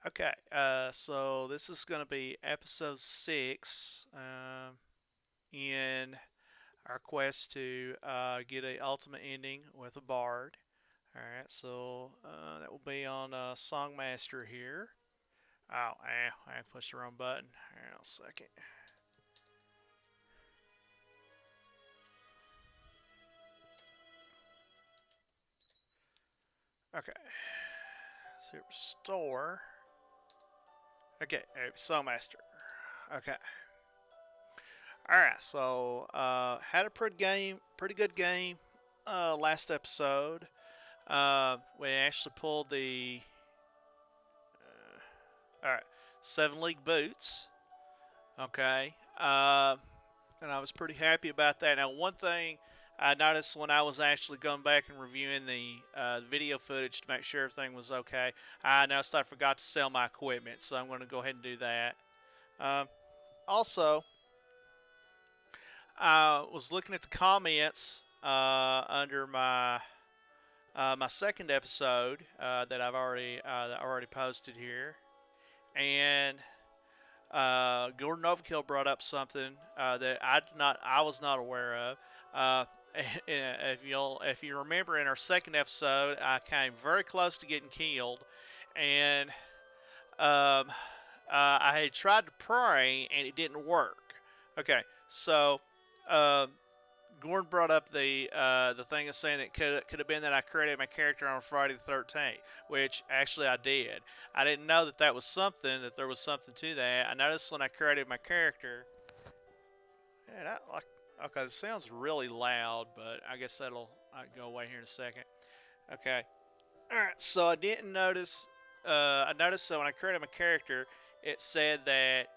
Okay, so this is going to be episode 6 in our quest to get a ultimate ending with a bard. Alright, so that will be on Songmaster here. Oh, I pushed the wrong button. Hang on a second. Okay, so restore. Okay, Songmaster. Okay. Alright, so had a pretty good game last episode. We actually pulled the all right 7 league boots. Okay, and I was pretty happy about that. Now, one thing I noticed when I was actually going back and reviewing the video footage to make sure everything was okay, I noticed I forgot to sell my equipment, so I'm going to go ahead and do that. Um, Also, I was looking at the comments under my second episode that I already posted here, and Gordon Overkill brought up something that I was not aware of. Uh, if you remember in our second episode, I came very close to getting killed, and um, I had tried to pray and it didn't work. Okay, so uh, Gordon brought up the thing of saying that could have been that I created my character on Friday the 13th, which actually I did. I didn't know that that was something, that there was something to that. I noticed when I created my character, and okay, it sounds really loud, but I guess that'll go away here in a second. Okay, all right. So I didn't notice. I noticed that when I created my character, it said that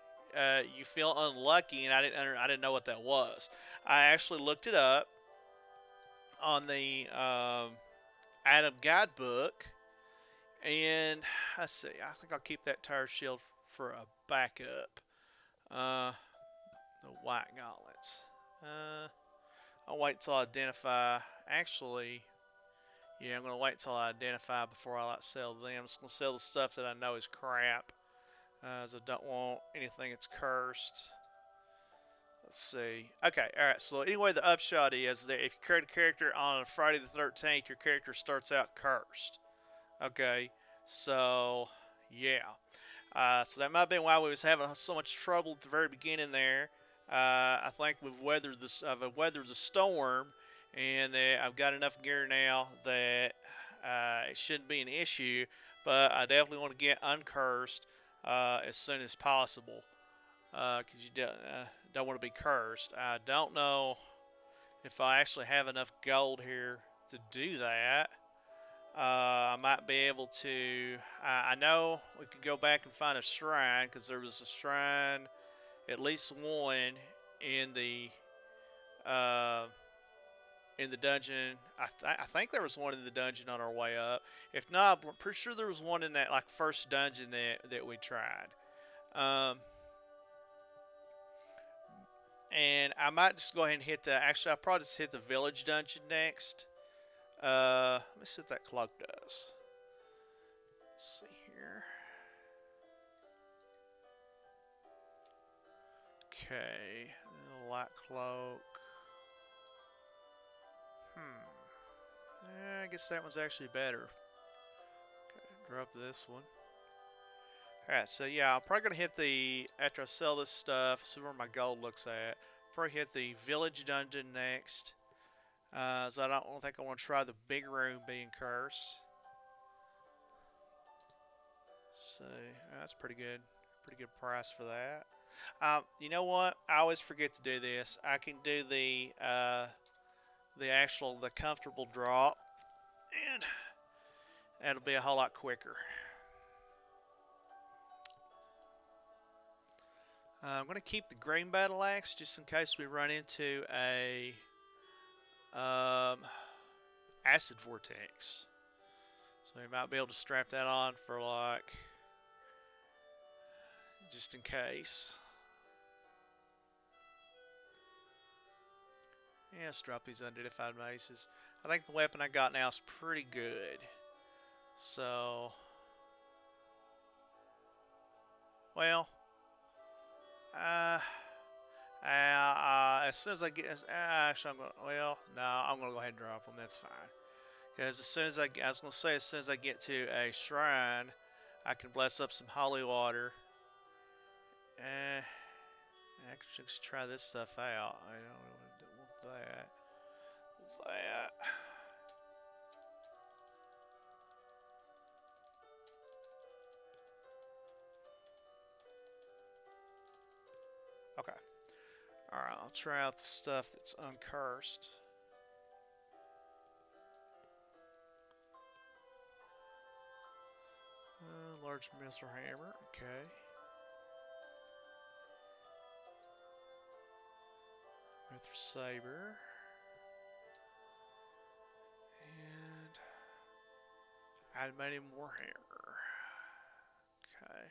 you feel unlucky, and I didn't know what that was. I actually looked it up on the ADOM guidebook, and let's see. I think I'll keep that tire shield for a backup. Uh, the white gauntlets. Uh, I'll wait till I identify. Actually, yeah, I'm gonna wait till I identify before I like sell them. I'm just gonna sell the stuff that I know is crap, as I don't want anything that's cursed. Let's see. Okay, all right. So anyway, the upshot is that if you create a character on Friday the 13th, your character starts out cursed. Okay, so yeah, so that might have been why we was having so much trouble at the very beginning there. I think I've weathered the storm, and that I've got enough gear now that it shouldn't be an issue. But I definitely want to get uncursed as soon as possible because don't want to be cursed. I don't know if I actually have enough gold here to do that. I might be able to. I know we could go back and find a shrine because there was a shrine, at least one, in the uh, in the dungeon. I think there was one in the dungeon on our way up. If not, I'm pretty sure there was one in that like first dungeon that we tried. Um, and I might just go ahead and hit the. Actually, I'll probably just hit the village dungeon next. Let me see what that cloak does. Let's see here. Okay, light cloak. I guess that one's actually better. Okay, drop this one. Alright, so yeah, I'm probably going to hit the, after I sell this stuff, see where my gold looks at. Probably hit the village dungeon next. So I don't think I want to try the big room being cursed. So that's pretty good. Pretty good price for that. You know what? I always forget to do this. I can do the comfortable drop, and that'll be a whole lot quicker. I'm going to keep the green battle axe just in case we run into a um, acid vortex. So we might be able to strap that on for like just in case. Yeah, let's drop these unidentified maces. I think the weapon I got now is pretty good. So Well, uh, as soon as I get, actually, I'm gonna. Well, no, I'm gonna go ahead and drop them. That's fine. Because as soon as I was gonna say, as soon as I get to a shrine, I can bless up some holy water. Uh, actually, let's try this stuff out. I don't want that. That. Okay. All right. I'll try out the stuff that's uncursed. Large missile hammer. Okay. Mithril saber. And adamantium warhammer. Okay.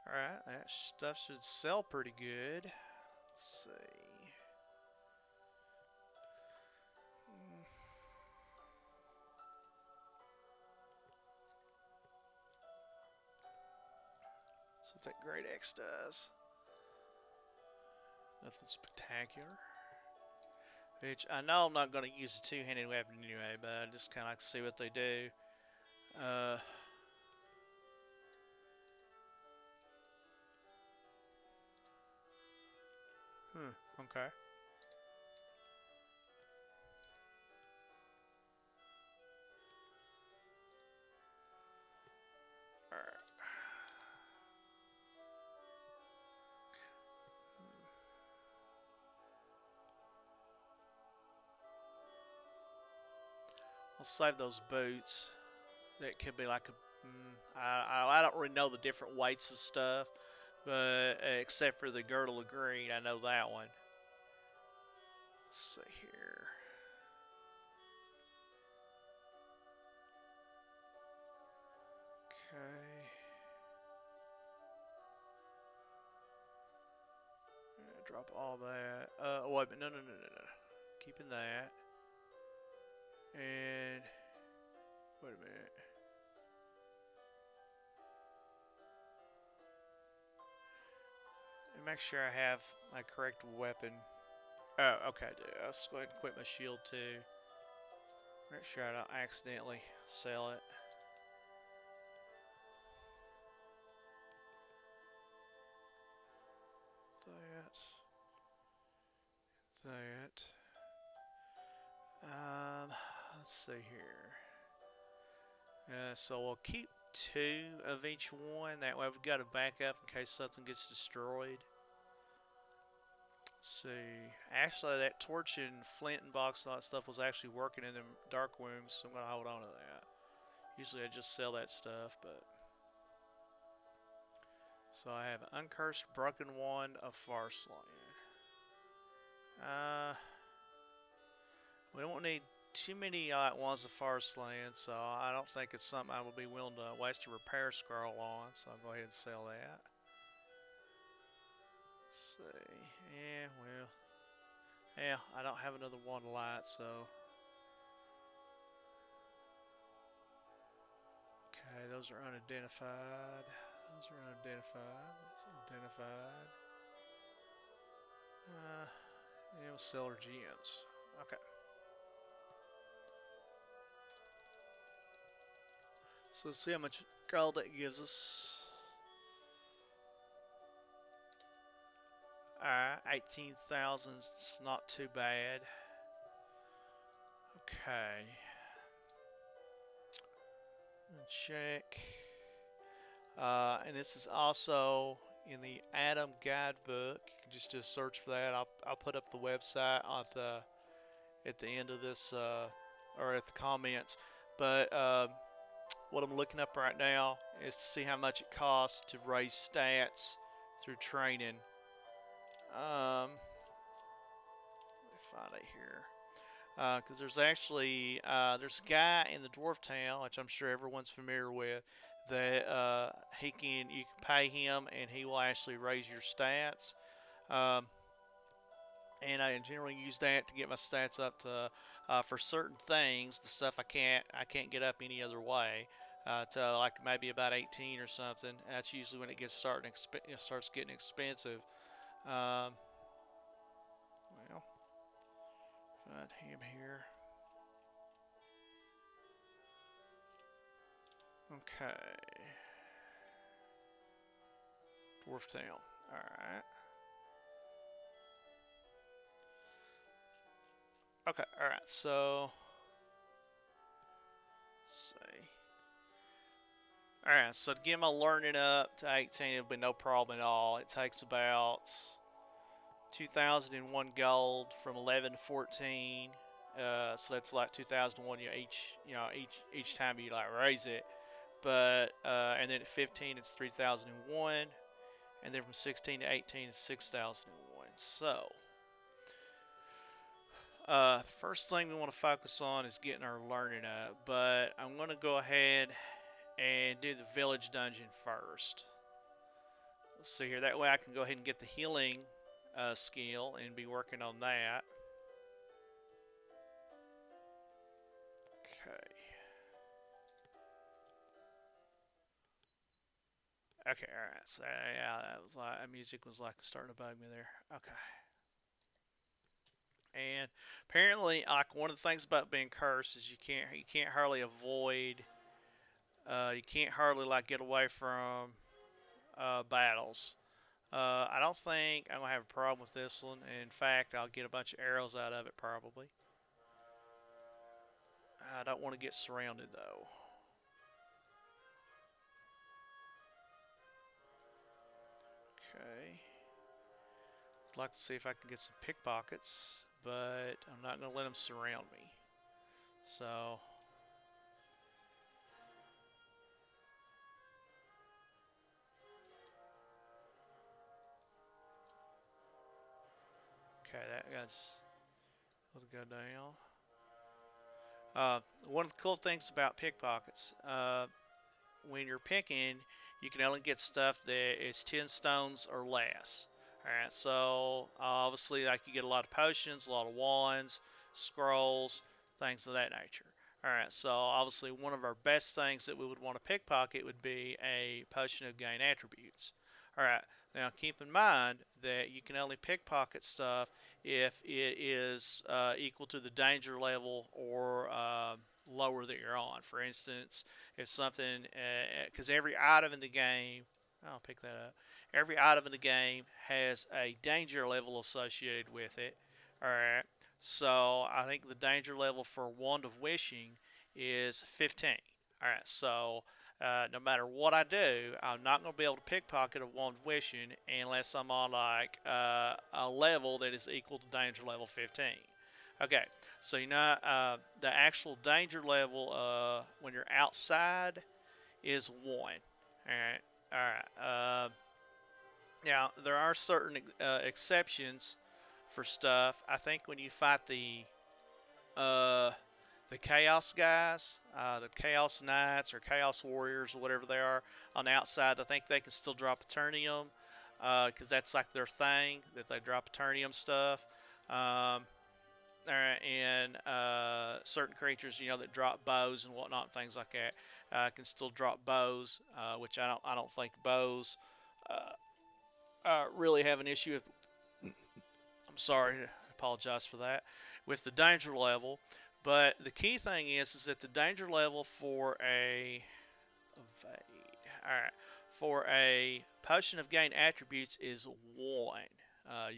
Alright, that stuff should sell pretty good. Let's see. Mm, So what that Great X does. Nothing spectacular. Which I know I'm not going to use a two-handed weapon anyway, but I just kind of like to see what they do. Uh, okay. Alright. I'll save those boots. That could be like a. I don't really know the different weights of stuff, but except for the girdle of green, I know that one. Let's see here. Okay. Drop all that. Wait a minute. No. Keeping that. And wait a minute. And make sure I have my correct weapon. Oh, okay, I do. I'll just go ahead and quit my shield too. Make sure I don't accidentally sell it. That. That. Let's see here. So we'll keep two of each one. That way we've got a backup in case something gets destroyed. Let's see. Actually, that torch and flint and box and all that stuff was actually working in them dark wombs, so I'm going to hold on to that. Usually I just sell that stuff, but... So I have an uncursed broken wand of Farsland. Uh, we don't need too many wands of Farsland, so I don't think it's something I would be willing to waste a repair scroll on, so I'll go ahead and sell that. Let's see. Yeah, well... Yeah, I don't have another wand of light, so... Okay, those are unidentified. Those are unidentified. That's identified. Yeah, we'll sell our gems. Okay. So let's see how much gold that gives us. Alright, 18,000 is not too bad. Okay. Check. And this is also in the ADOM guidebook. You can just do a search for that. I'll put up the website at the end of this or at the comments. But what I'm looking up right now is to see how much it costs to raise stats through training. Let me find it here. Because there's actually there's a guy in the dwarf town, which I'm sure everyone's familiar with, that you can pay him and he will actually raise your stats. Um, and I generally use that to get my stats up to for certain things, the stuff I can't get up any other way. to like maybe about 18 or something. That's usually when it gets starts getting expensive. Um, well, find him here. Okay, Dwarf Town. All right. Okay. All right. So, let's see. All right. So to get my learning up to 18, it'll be no problem at all. It takes about 2001 gold from 11 to 14. So that's like 2001. Each time you like raise it, but and then at 15 it's 3001, and then from 16 to 18 it's 6001. So first thing we want to focus on is getting our learning up, but I'm going to go ahead and do the village dungeon first. Let's see here. That way I can go ahead and get the healing skill and be working on that. Okay. Okay, alright. So yeah, that music was like starting to bug me there. Okay. And apparently, like one of the things about being cursed is you can't hardly avoid you can't hardly like get away from battles. I don't think I'm gonna have a problem with this one. In fact, I'll get a bunch of arrows out of it probably. I don't want to get surrounded though. Okay. I'd like to see if I can get some pickpockets, but I'm not gonna let them surround me. So okay, that guy's let it go down. One of the cool things about pickpockets, when you're picking, you can only get stuff that is 10 stones or less. Alright, so obviously, like you get a lot of potions, a lot of wands, scrolls, things of that nature. Alright, so obviously, one of our best things that we would want to pickpocket would be a potion of gain attributes. Alright, now keep in mind that you can only pickpocket stuff if it is equal to the danger level or lower that you're on. For instance, if something, because every item in the game, I'll pick that up. Every item in the game has a danger level associated with it. All right. So I think the danger level for Wand of Wishing is 15. All right. So no matter what I do, I'm not going to be able to pickpocket a Wand of Wishing unless I'm on like a level that is equal to danger level 15. Okay. So the actual danger level when you're outside is 1. All right. All right. Now there are certain exceptions for stuff. I think when you fight uh, the Chaos guys, the Chaos Knights or Chaos Warriors or whatever they are on the outside, I think they can still drop Eternium because that's like their thing that they drop Eternium stuff. Um, and certain creatures, that drop bows and whatnot, and things like that, can still drop bows, which I don't think bows really have an issue with. I'm sorry, I apologize for that. With the danger level, but the key thing is that the danger level for a evade, all right, for a potion of gain attributes is 1.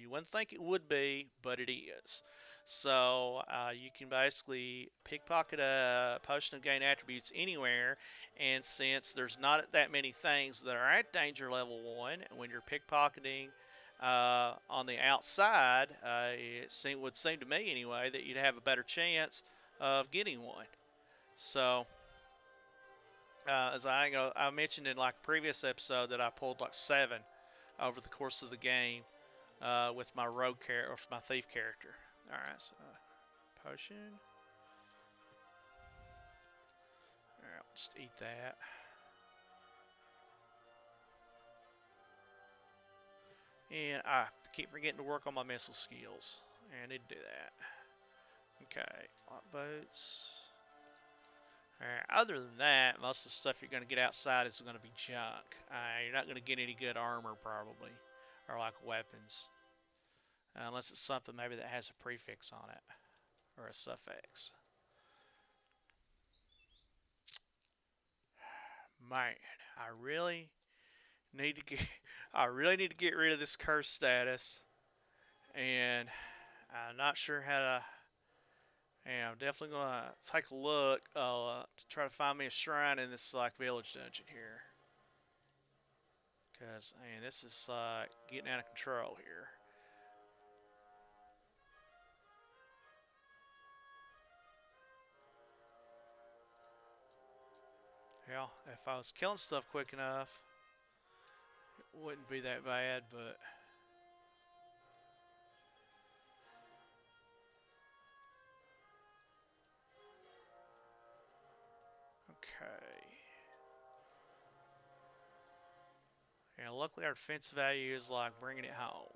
You wouldn't think it would be, but it is. So you can basically pickpocket a potion of gain attributes anywhere, and since there's not that many things that are at danger level 1, when you're pickpocketing on the outside, would seem to me anyway that you'd have a better chance of getting one. So as I mentioned in like a previous episode that I pulled like 7 over the course of the game with my rogue character or my thief character. All right, so potion. All right, we'll just eat that. And I keep forgetting to work on my missile skills. And I need to do that. Okay, lock boats. Other than that, most of the stuff you're going to get outside is going to be junk. You're not going to get any good armor, probably, or like weapons. Unless it's something maybe that has a prefix on it, or a suffix. Man, I really need to get I really need to get rid of this curse status, and I'm not sure how to. And I'm definitely gonna take a look to try to find me a shrine in this like village dungeon here, because man, this is getting out of control here. Hell, if I was killing stuff quick enough, it wouldn't be that bad. But okay, yeah. Luckily, our defense value is like bringing it home.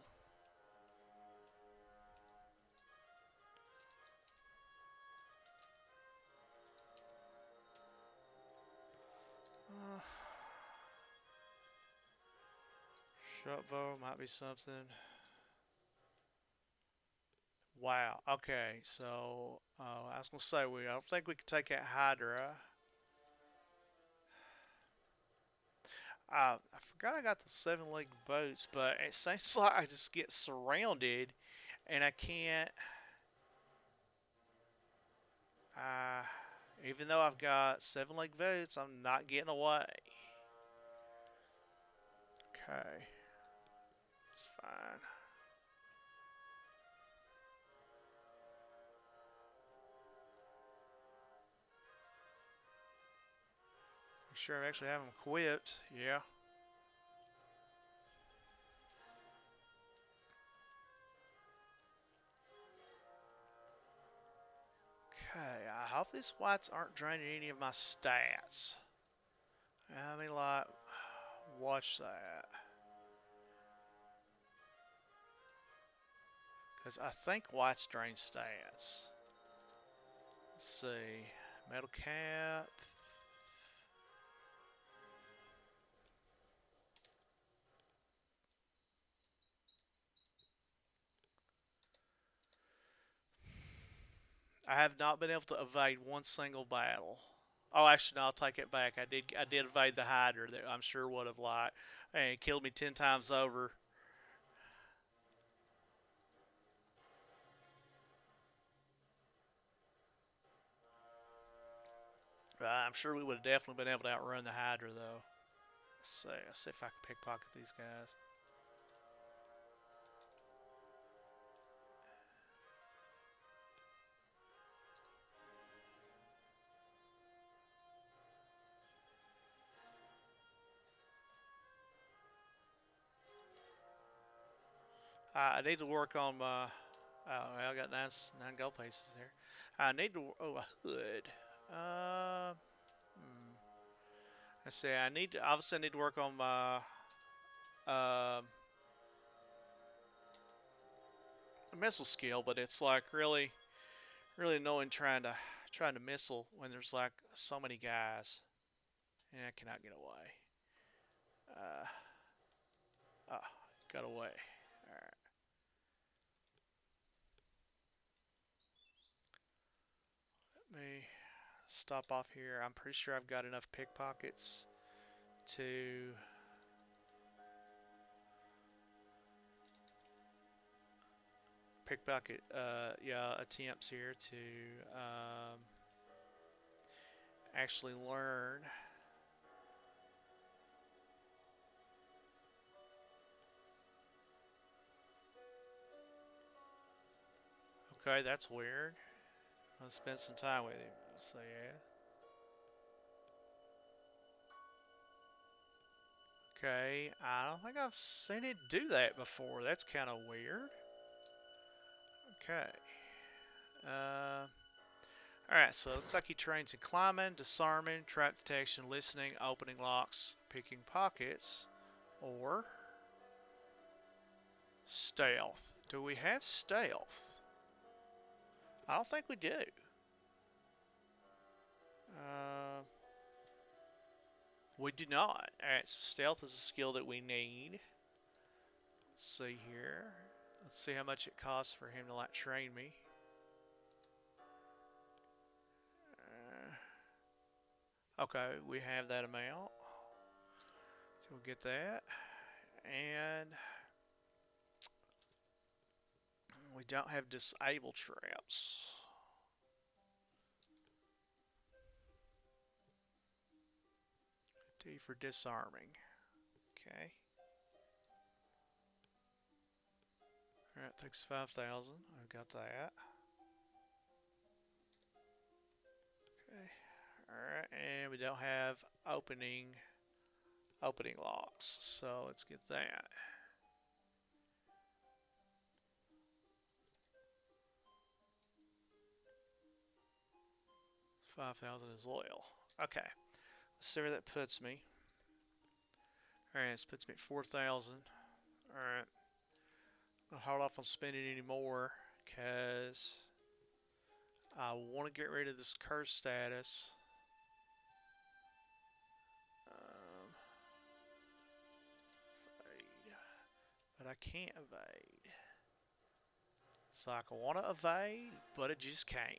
Uh, Short bow might be something. Wow. Okay, so I was gonna say I don't think we could take out Hydra. I forgot I got the seven-legged boats, but it seems like I just get surrounded, and I can't. Uh, Even though I've got seven-legged boats, I'm not getting away. Okay, it's fine. Make sure I actually have them equipped. Yeah. Okay, I hope these whites aren't draining any of my stats. I mean, like, watch that. Because I think whites drain stats. Let's see. Metal cap. I have not been able to evade one single battle. Oh, actually, no, I'll take it back. I did evade the Hydra that I'm sure would have like, and killed me 10 times over. I'm sure we would have definitely been able to outrun the Hydra though. Let's see if I can pickpocket these guys. I need to work on my. Oh, well, I got nine gold pieces there. I need to. Oh, a hood. Hmm. Let's see. Obviously I need to work on my um, missile skill, but it's like really annoying trying to missile when there's like so many guys, and I cannot get away. Uh, oh, got away. All right. Let me stop off here. I'm pretty sure I've got enough pickpockets to pickpocket yeah attempts here to actually learn. Okay, that's weird. I'll spend some time with him. So yeah. Okay, I don't think I've seen it do that before. That's kind of weird. Okay. Uh, Alright, so it looks like he trains in climbing, disarming, trap detection, listening, opening locks, picking pockets, or stealth. Do we have stealth? I don't think we do. Uh, we do not. Alright, so stealth is a skill that we need. Let's see here. Let's see how much it costs for him to like train me. Okay, we have that amount. So we'll get that. And we don't have disable traps. D for disarming. Okay. Alright, takes 5,000. I've got that. Okay. Alright, and we don't have opening locks. So let's get that. 5,000 is loyal. Okay. Let's see where that puts me. Alright, this puts me at 4,000. Alright. I'll hold off on spending any more because I want to get rid of this curse status. Um, evade. But I can't evade. It's like I want to evade, but I just can't.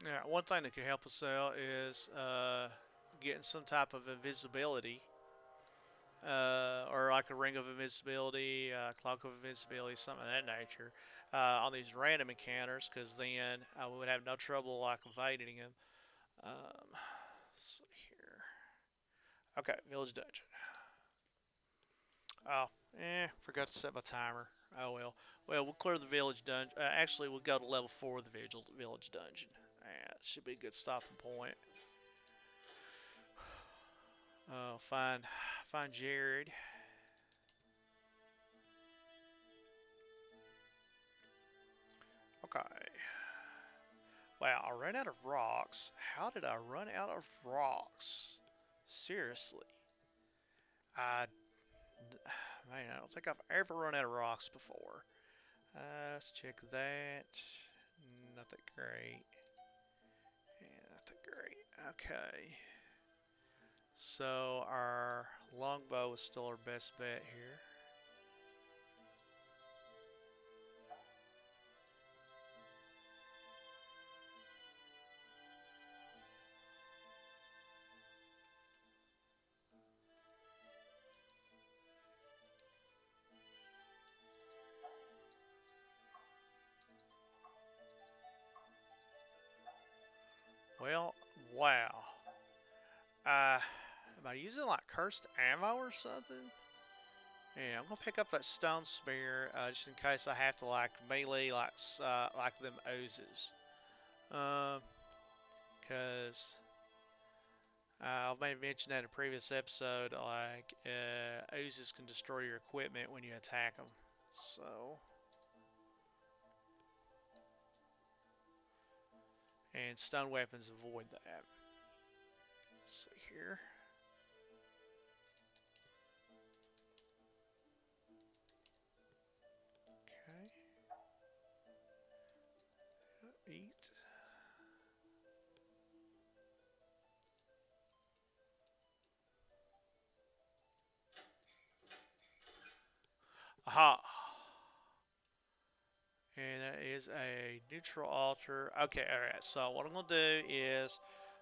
Yeah, one thing that could help us out is getting some type of invisibility, or like a ring of invisibility, cloak of invisibility, something of that nature, on these random encounters, because then we would have no trouble like evading them. Let's see here. Okay, village dungeon. Oh, forgot to set my timer. Oh well. Well, we'll clear the village dungeon. Actually, we'll go to level 4 of the village dungeon. That should be a good stopping point. Find Jared. Okay. Wow, I ran out of rocks. How did I run out of rocks? Seriously. I, man, I don't think I've ever run out of rocks before. Let's check that. Nothing great. Yeah, nothing great. Okay. So our longbow is still our best bet here. Well, wow. Am I using like cursed ammo or something? Yeah, I'm gonna pick up that stone spear just in case I have to like melee like them oozes. Um, cause I may have mentioned that in a previous episode. Like oozes can destroy your equipment when you attack them. So, and stone weapons avoid that. Let's see here. Okay. Eat. Aha. And that is a neutral altar. Okay, alright. So what I'm gonna do is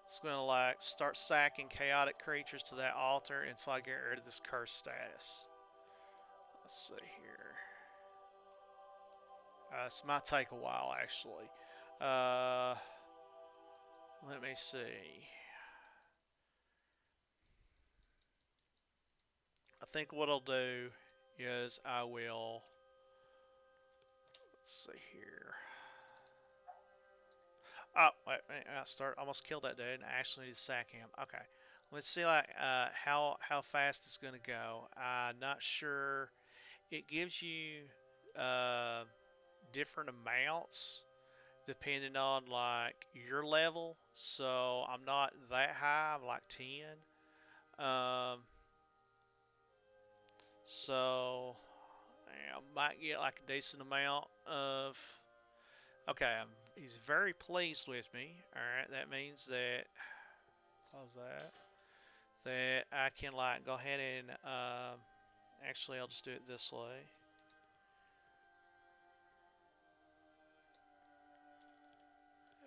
it's gonna like start sacking chaotic creatures to that altar until I get rid of this curse status. Let's see here. This might take a while actually. Uh, let me see. I think what I'll do is I will. Let's see here. Oh, wait, I start almost killed that dude, and I actually need to sack him. Okay, let's see like how fast it's gonna go. I'm not sure. It gives you uh, different amounts depending on like your level. So I'm not that high. I'm like 10. Um, so I might get like a decent amount of. Okay, he's very pleased with me. All right, that means that close that. That I can like go ahead and actually I'll just do it this way.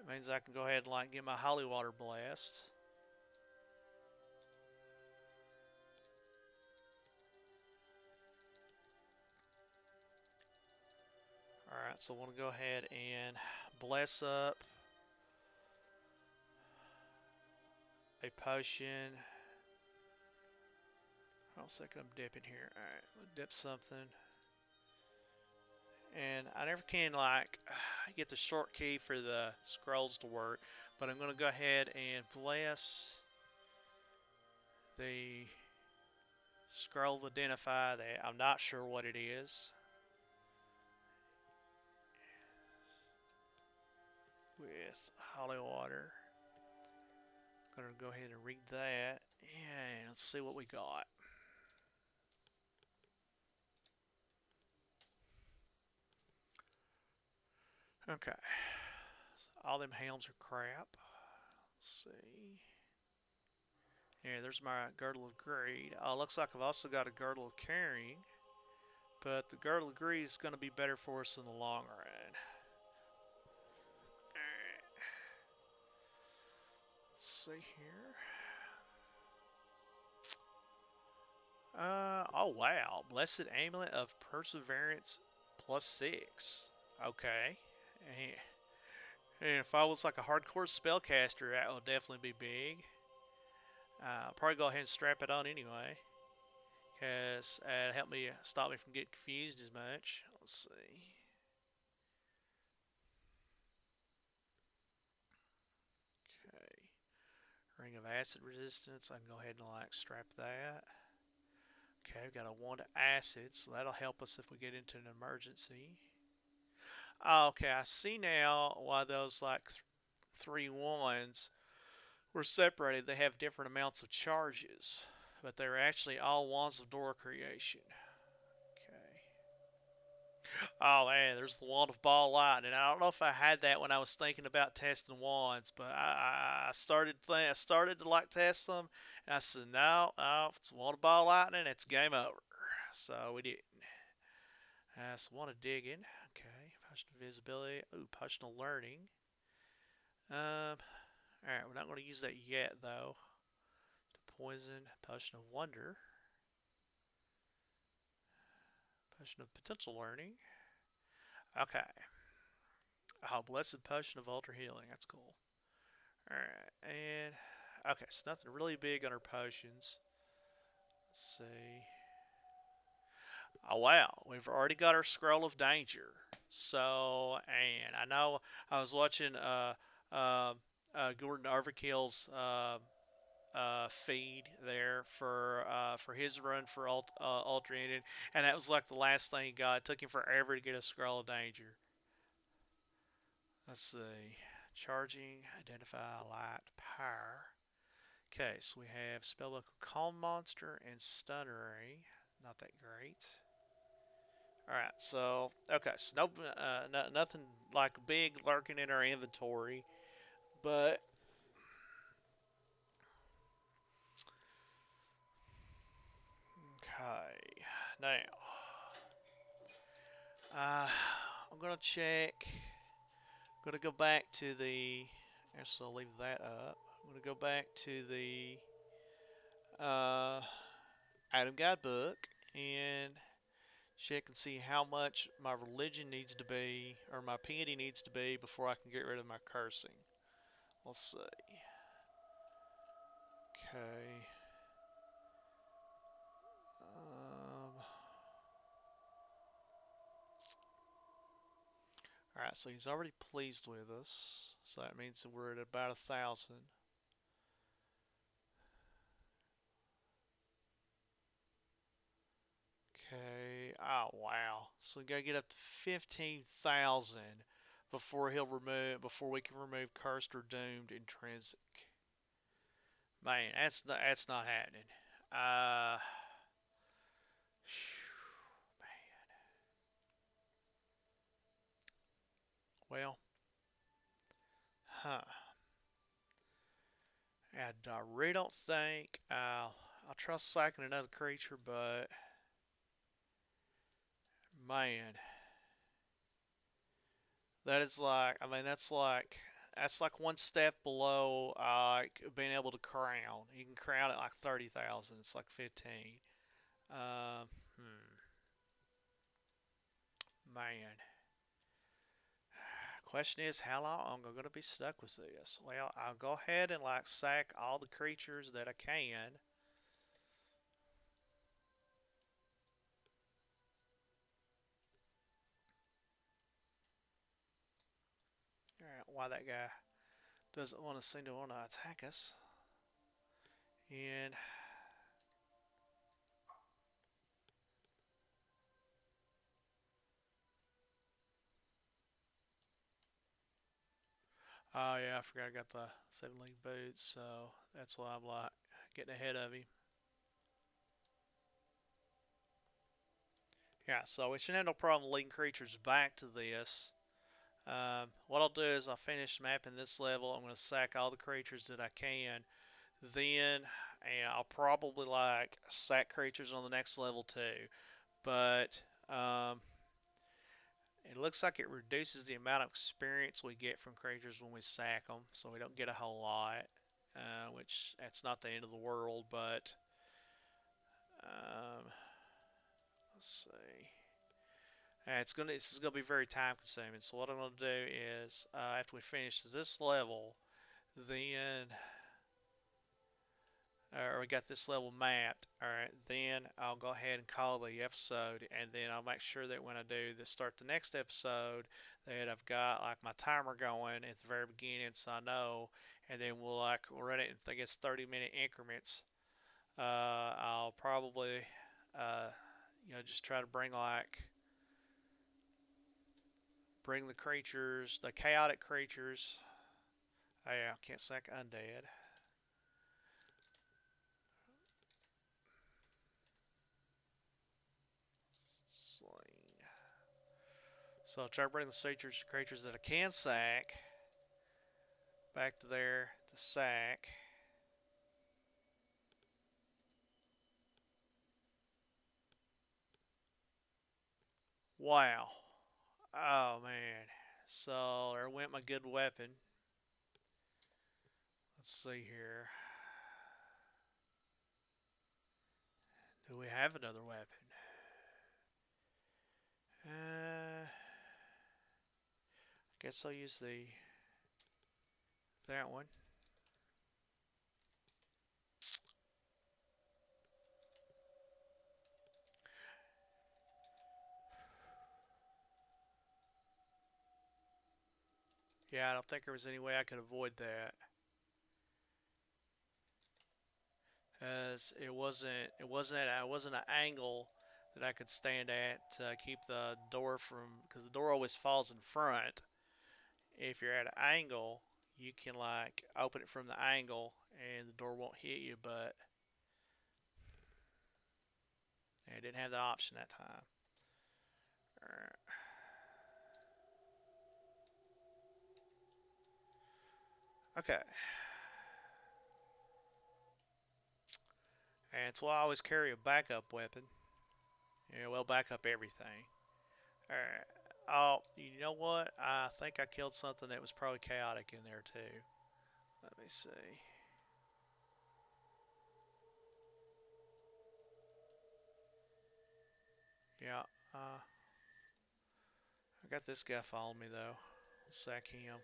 It means I can go ahead and like get my holy water blessed. All right, so I want to go ahead and bless up a potion. Hold on a second, I'm dipping here. All right, we'll dip something. And I never can like get the short key for the scrolls to work, but I'm going to go ahead and bless the scroll to identify that. I'm not sure what it is. With holy water. Gonna go ahead and read that, and let's see what we got. Okay, so all them helms are crap. Let's see. Yeah, there's my girdle of greed. Looks like I've also got a girdle of carrying, but the girdle of greed is going to be better for us in the long run. Alright, let's see here. Oh wow, blessed amulet of perseverance +6. Okay. And if I was like a hardcore spellcaster, that would definitely be big. I'll probably go ahead and strap it on anyway, because it'll help me stop me from getting confused as much. Let's see. Okay. Ring of acid resistance. I can go ahead and like strap that. Okay, we've got a 1 to acid, so that'll help us if we get into an emergency. Oh, okay, I see now why those like 3 1s were separated. They have different amounts of charges, but they're actually all wands of door creation. Okay. Oh man, there's the wand of ball lightning. I don't know if I had that when I was thinking about testing wands, but I started to like test them, and I said no, no, if it's wand of ball lightning, it's game over. So we didn't. So wand of digging. Okay, potion of visibility. Ooh, potion of learning. All right, we're not going to use that yet though. Poison, potion of wonder, potion of potential learning. Okay. Oh, blessed potion of ultra healing. That's cool. All right, and okay, so nothing really big on our potions. Let's see. Oh wow, we've already got our scroll of danger. So, and I know I was watching uh, Gordon Overkill's feed there for his run for Ultra Ended, and that was like the last thing he got. It took him forever to get a scroll of danger. Let's see. Charging, identify, light, power. Okay, so we have Spellbook Calm Monster and Stunnery. Not that great. Alright, so, okay, so nothing like big lurking in our inventory, but, okay, now, I'm gonna check, I'm gonna go back to the, actually I'll leave that up, I'm gonna go back to the, uh, item guide book, and check and see how much my religion needs to be, or my piety needs to be, before I can get rid of my cursing. Let's see. Okay. Alright, so he's already pleased with us. So that means that we're at about 1,000. Okay. Oh wow. So we gotta get up to 15,000 before we can remove cursed or doomed intrinsic. Man, that's not happening. Uh, man. Well, huh. And I really don't think I'll try sacking another creature, but man, that is like I mean that's like one step below being able to crown. You can crown at like 30,000. It's like 15. Um, hmm, man. Question is, how long am I going to be stuck with this? Well, I'll go ahead and like sack all the creatures that I can. All right, why that guy doesn't want to seem to want to attack us? And oh yeah, I forgot I got the 7 league boots, so that's why I'm like getting ahead of him. Yeah, so we shouldn't have no problem leading creatures back to this. What I'll do is I'll finish mapping this level. I'm going to sack all the creatures that I can. Then, and I'll probably like sack creatures on the next level too. But um, it looks like it reduces the amount of experience we get from creatures when we sack them, so we don't get a whole lot. Which that's not the end of the world, but um, let's see. This is gonna be very time consuming. So what I'm gonna do is after we finish this level, then or we got this level mapped. All right, then I'll go ahead and call the episode, and then I'll make sure that when I do start the next episode, that I've got like my timer going at the very beginning, so I know. And then we'll run it in I guess 30-minute increments. I'll probably uh, just try to bring the creatures, the chaotic creatures. Oh, yeah, can't sack undead. Sling. So I'll try to bring the creatures that I can sack back to there to sack. Wow. Oh man. So there went my good weapon. Let's see here. Do we have another weapon? I guess I'll use the that one. Yeah, I don't think there was any way I could avoid that. As it wasn't an angle that I could stand at to keep the door from because the door always falls in front. If you're at an angle, you can like open it from the angle and the door won't hit you, but I didn't have the option that time. Okay, and so I always carry a backup weapon. Yeah, well, back up everything. All right. Oh, you know what? I think I killed something that was probably chaotic in there too. Let me see. Yeah, I got this guy following me though. Let's sack him.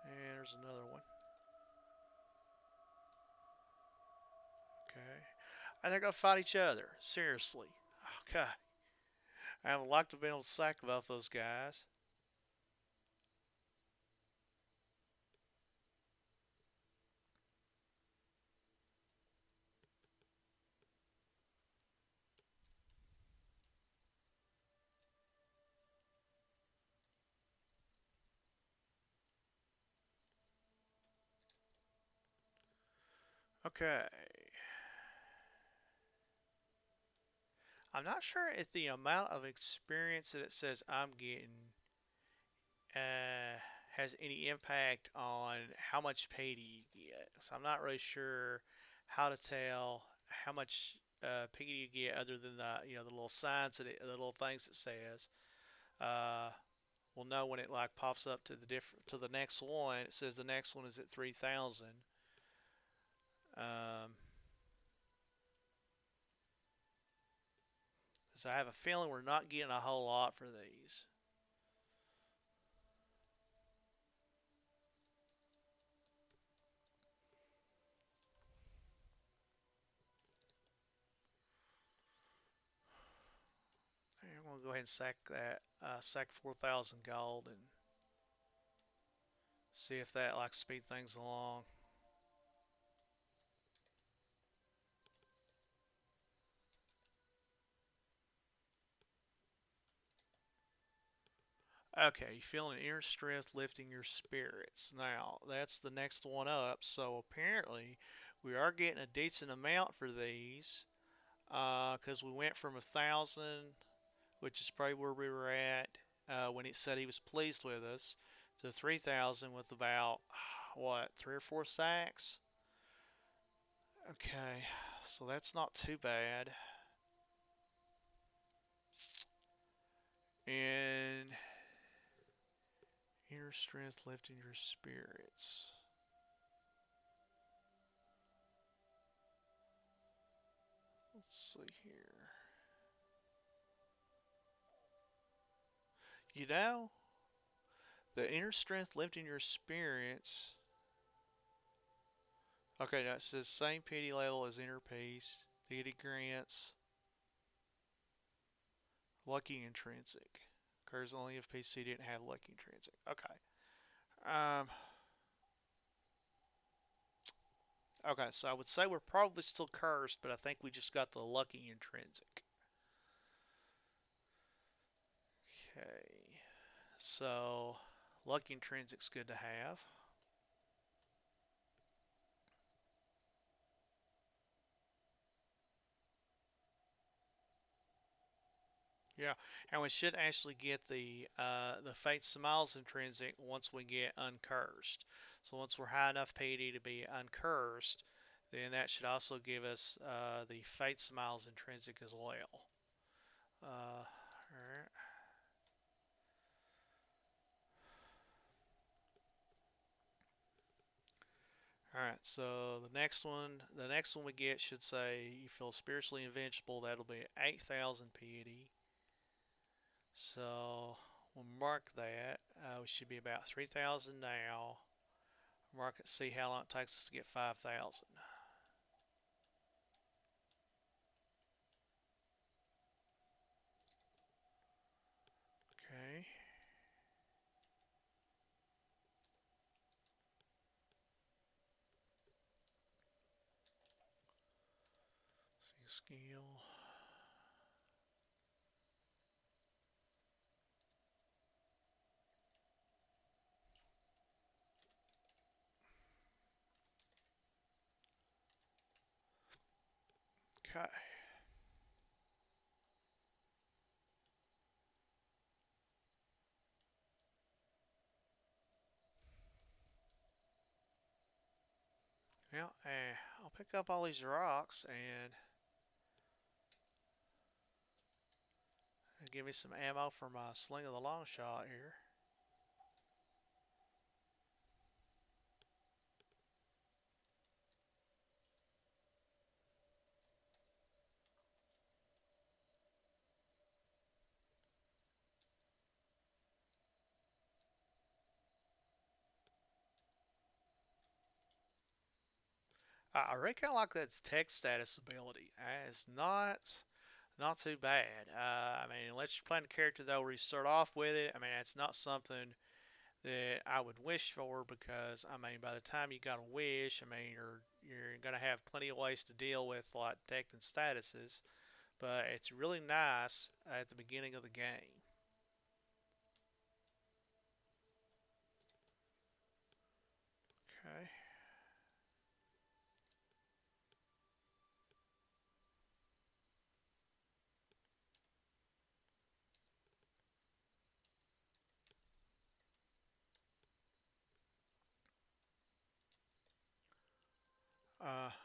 And there's another one. Okay. And they're gonna fight each other. Seriously. Okay. I would like to be able to sack both those guys. Okay. I'm not sure if the amount of experience that it says I'm getting uh, has any impact on how much pay do you get. So I'm not really sure how to tell how much pay do you get other than the little signs the little things it says. Uh, we'll know when it like pops up to the next one. It says the next one is at 3,000. Um, so I have a feeling we're not getting a whole lot for these. I'm gonna go ahead and sack 4,000 gold and see if that like speed things along. Okay, you feel an inner strength lifting your spirits. Now, that's the next one up. So apparently, we are getting a decent amount for these because we went from 1,000, which is probably where we were at when it said he was pleased with us, to 3,000 with about, what, 3 or 4 sacks? Okay, so that's not too bad. And inner strength lifting your spirits. Let's see here. You know, the inner strength lifting your spirits. Okay, now it says same pity level as inner peace. Deity grants lucky intrinsic. Occurs only if PC didn't have lucky intrinsic. Okay. Um. Okay, so I would say we're probably still cursed, but I think we just got the lucky intrinsic. Okay. So lucky intrinsic's good to have. Yeah, and we should actually get the Fate Smiles intrinsic once we get uncursed. So once we're high enough PD to be uncursed, then that should also give us the Fate Smiles intrinsic as well. Alright. Alright, so the next one we get should say you feel spiritually invincible. That'll be 8,000 PD. So we'll mark that. We should be about 3,000 now. Mark it, see how long it takes us to get 5,000. Okay. See skill. Okay. Well, I'll pick up all these rocks and give me some ammo for my sling of the long shot here. I really kind of like that tech status ability. It's not Not too bad. I mean, unless you're playing a character though where you start off with it, I mean, it's not something that I would wish for because I mean, by the time you got a wish, I mean, you're gonna have plenty of ways to deal with like detecting statuses. But it's really nice at the beginning of the game. Okay.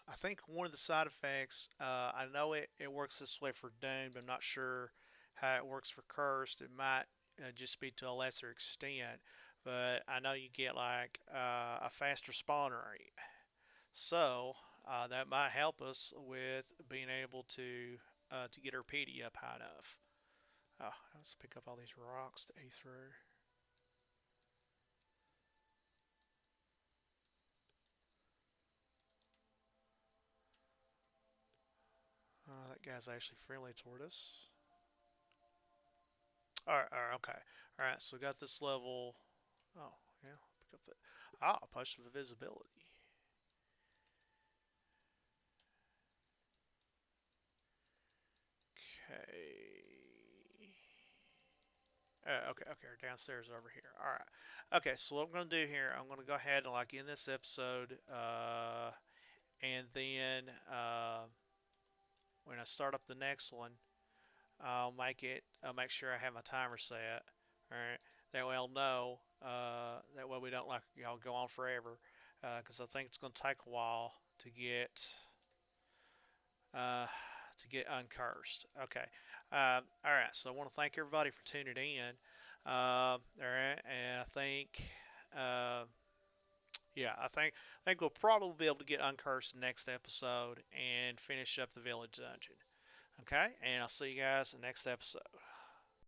I think one of the side effects, I know it works this way for Doom, but I'm not sure how it works for Cursed. It might just be to a lesser extent, but I know you get like a faster spawn rate. So that might help us with being able to get our PD up high enough. Oh, let's pick up all these rocks to A through. That guy's actually friendly toward us. All right, okay. All right, so we got this level. Oh, yeah. Pick up the potion of invisibility. Okay. Okay. Downstairs over here. All right. Okay, so what I'm gonna do here, I'm gonna go ahead and like end this episode, and then when I start up the next one, I'll make sure I have my timer set. All right. That way I'll know. That way we don't like go on forever. Because I think it's going to take a while uh, to get uncursed. Okay. All right. So I want to thank everybody for tuning in. All right. And I think. Uh, yeah, I think we'll probably be able to get uncursed next episode and finish up the village dungeon. Okay, and I'll see you guys in the next episode.